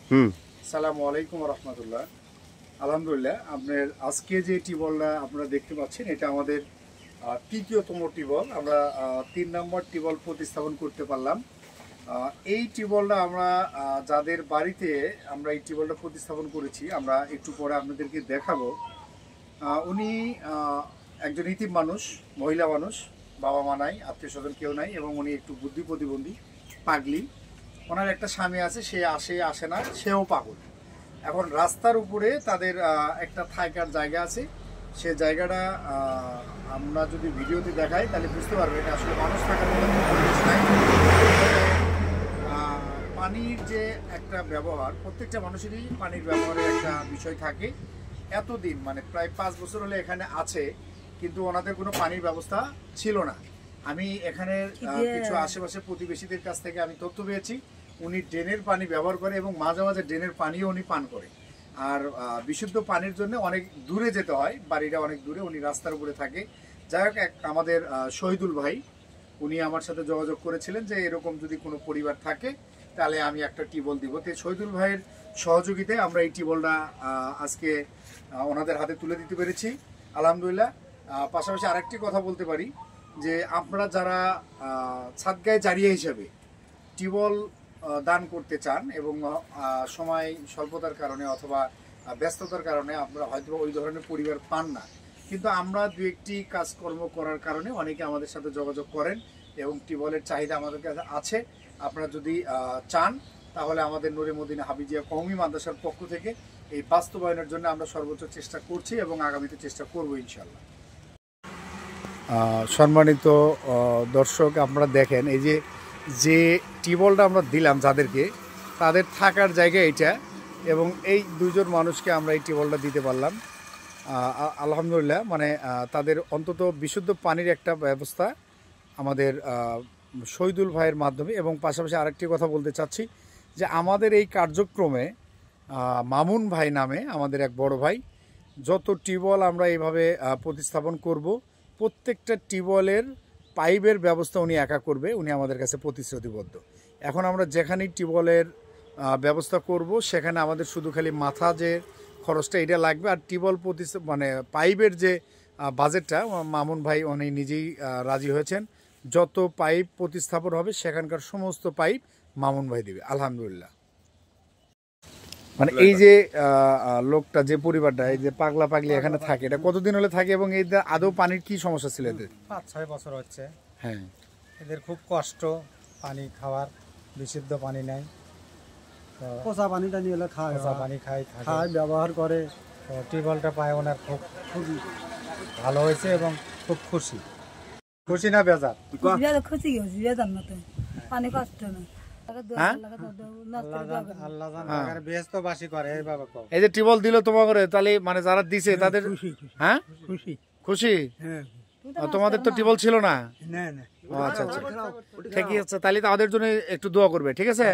আসসালামু আলাইকুম রহমতুল্লাহ। আলহামদুলিল্লাহ, আপনার আজকে যে টিউবওয়েলটা আপনারা দেখতে পাচ্ছেন এটা আমাদের তৃতীয়তম টিউবওয়েল। আমরা 3 নম্বর টিউবওয়েল প্রতিস্থাপন করতে পারলাম। এই টিউবওয়েলটা আমরা যাদের বাড়িতে আমরা এই টিউবওয়েলটা প্রতিস্থাপন করেছি, আমরা একটু পরে আপনাদেরকে দেখাবো। উনি একজন ইতিম মানুষ, মহিলা মানুষ, বাবা মা নাই, আত্মীয় স্বজন কেউ নাই, এবং উনি একটু বুদ্ধি প্রতিবন্ধী, পাগলি। ওনার একটা স্বামী আছে, সে আসে না, সেও পাগল। এখন রাস্তার উপরে তাদের একটা থাকার জায়গা আছে। সে জায়গাটা আমরা যদি ভিডিওতে দেখাই তাহলে বুঝতে পারবেন এটা আসলে মানুষ থাকার মতো পরিবেশ নাই। পানির যে একটা ব্যবহার, প্রত্যেকটা মানুষেরই পানির ব্যবহারের একটা বিষয় থাকে। এতদিন মানে প্রায় 5 বছর হলে এখানে আছে, কিন্তু ওনাদের কোনো পানির ব্যবস্থা ছিল না। আমি এখানে কিছু আশেপাশে প্রতিবেশীদের কাছ থেকে আমি তথ্য পেয়েছি, উনি ড্রেনের পানি ব্যবহার করে এবং মাঝে মাঝে ড্রেনের পানিও উনি পান করে। আর বিশুদ্ধ পানির জন্য অনেক দূরে যেতে হয়, বাড়িটা অনেক দূরে, উনি রাস্তার উপরে থাকে। যাই হোক, আমাদের শহীদুল ভাই উনি আমার সাথে যোগাযোগ করেছিলেন যে এরকম যদি কোনো পরিবার থাকে তাহলে আমি একটা টিউবওয়েল দিব। তো শহীদুল ভাইয়ের সহযোগিতায় আমরা এই টিউবওয়েলটা আজকে ওনাদের হাতে তুলে দিতে পেরেছি, আলহামদুলিল্লাহ। পাশাপাশি আরেকটি কথা বলতে পারি যে আপনারা যারা সাদগায়ে জারিয়া হিসাবে টিউবওয়েল দান করতে চান এবং সময় স্বল্পতার কারণে অথবা ব্যস্ততার কারণে আপনারা হয়তো ওই ধরনের পরিবার পান না, কিন্তু আমরা দু একটি কাজকর্ম করার কারণে অনেকে আমাদের সাথে যোগাযোগ করেন এবং টিউবওয়েলের চাহিদা আমাদের কাছে আছে। আপনারা যদি চান তাহলে আমাদের নূরে মদিনা হাফিজিয়া কওমি মাদ্রাসার পক্ষ থেকে এই বাস্তবায়নের জন্য আমরা সর্বোচ্চ চেষ্টা করছি এবং আগামীতে চেষ্টা করব ইনশাল্লাহ। সম্মানিত দর্শক, আপনারা দেখেন এই যে টিউবওয়েলটা আমরা দিলাম যাদেরকে, তাদের থাকার জায়গা এটা, এবং এই দুজন মানুষকে আমরা এই টিউবওয়েলটা দিতে পারলাম আলহামদুলিল্লাহ। মানে তাদের অন্তত বিশুদ্ধ পানির একটা ব্যবস্থা আমাদের শহীদুল ভাইয়ের মাধ্যমে। এবং পাশাপাশি আরেকটি কথা বলতে চাচ্ছি যে আমাদের এই কার্যক্রমে মামুন ভাই নামে আমাদের এক বড় ভাই, যত টিউবওয়েল আমরা এইভাবে প্রতিস্থাপন করব, প্রত্যেকটা টিউবওয়েলের পাইপের ব্যবস্থা উনি একা করবে, উনি আমাদের কাছে প্রতিশ্রুতিবদ্ধ। এখন আমরা যেখানেই টিউবওয়েলের ব্যবস্থা করব সেখানে আমাদের শুধু খালি মাথা যে খরচটা এটা লাগবে, আর টিউবওয়েল মানে পাইপের যে বাজেটটা মামুন ভাই উনি নিজেই রাজি হয়েছেন। যত পাইপ প্রতিস্থাপন হবে সেখানকার সমস্ত পাইপ মামুন ভাই দেবে আলহামদুলিল্লাহ। মানে এই যে লোকটা, যে পরিবারটা, এই যে পাগলা পাগলি এখানে থাকে, এটা কতদিন হলে থাকে এবং এই আদৌ পানির কি সমস্যা ছিল এদের? 5-6 বছর হচ্ছে। হ্যাঁ, এদের খুব কষ্ট পানি খাওয়ার, বিশুদ্ধ পানি নাই, পচা পানিটা নিয়ে এলে খায়, পচা পানি খায় ব্যবহার করে। তো টিউবওয়েলটা পায় ওনার খুব ভালো হয়েছে এবং খুব খুশি। খুশি না বেজার? খুশি হয়েছি, বেজার না, তো পানি কষ্ট না। এই যে টিউবওয়েল দিল তোমার করে, তাহলে মানে যারা দিছে তাদের হ্যাঁ খুশি। তোমাদের তো টিউবওয়েল ছিল না? আচ্ছা আচ্ছা, ঠিকই আছে, তাহলে তাদের জন্য একটু দোয়া করবে, ঠিক আছে?